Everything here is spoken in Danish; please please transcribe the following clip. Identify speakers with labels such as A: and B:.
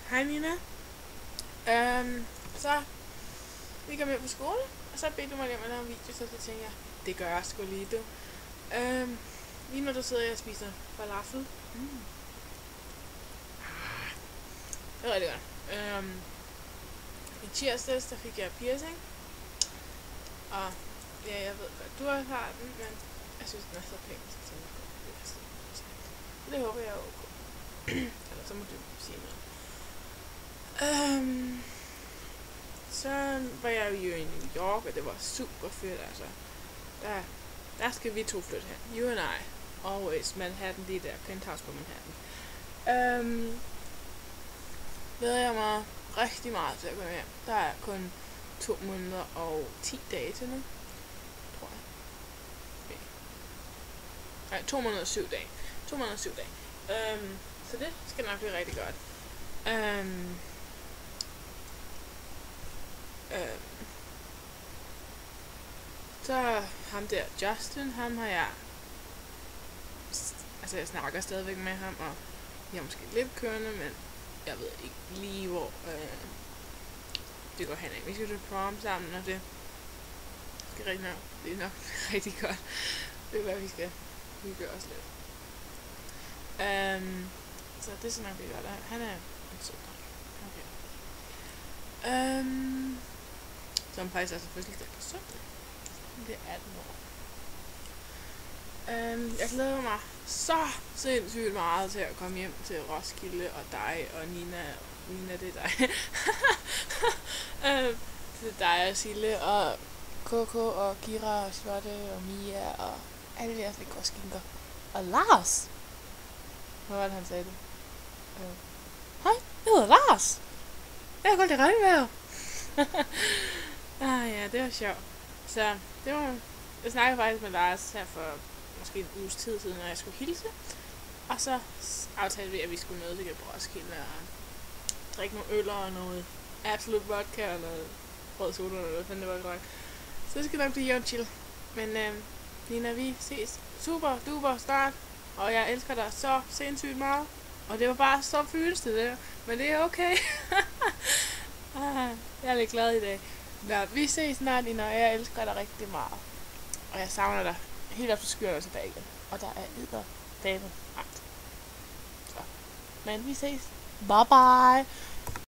A: Hej Nina. Så vi kom hjem på skole, og så bedte du mig hjem at lave en video, så tænkte jeg, det gør jeg sgu lige, du. Lige nu der sidder jeg og spiser falafel. Det er rigtig godt. I tirsdags, der fik jeg piercing. Og ja, jeg ved godt, du også har den, men jeg synes, den er så pæn, så tænker jeg, det håber jeg er okay. Eller så må du sige noget. Så var jeg jo i New York, og det var super fedt, altså. Der skal vi to flytte hen. You and I. Always Manhattan, det der penthouse på Manhattan. Glæder jeg mig rigtig meget til at gå hjem. Der er kun 2 måneder og 10 dage til nu, tror jeg. Okay. Nej, 2 måneder og 7 dage. 2 måneder og 7 dage. Så det skal nok blive rigtig godt. Så ham der, Justin, ham har jeg... Altså, jeg snakker stadigvæk med ham, og jeg er måske lidt kørende, men jeg ved ikke lige, hvor det går hen af. Vi skal til prom sammen, og det skal rigtig nok. Det er nok rigtig godt. Det er hvad vi skal hygge os lidt. Så det skal nok blive godt. Han er en sød dreng. Okay. Som faktisk også er fødselsdag på søndag. Det er 18 år. Jeg glæder mig så sindssygt meget til at komme hjem til Roskilde og dig og Nina. Nina, det er dig. Det er dig og Sille og Coco og Kira og Charlotte og Mia og alle jeres lækre skinker. Og Lars! Hvad var det, han sagde det? Hej, jeg hedder Lars! Jeg har godt lide regnvejr. Ja, det var sjovt. Så det var... Jeg snakkede faktisk med Lars her for måske en uges tid siden, når jeg skulle hilse. Og så aftalte vi, at vi skulle møde det på Roskilde og drikke nogle øl og noget Absolut vodka og noget rød soda og noget, men det var godt. Så det skal nok blive jævnt chill. Men Nina, vi ses super duper snart, og jeg elsker dig så sindssygt meget. Og det var bare så føles det, men det er okay. Jeg er lidt glad i dag. Nå, vi ses snart, Nina, og jeg elsker dig rigtig meget. Og jeg savner dig helt op til skyerne tilbage igen. Og der er edderdamen ret. Så. Men vi ses. Bye bye.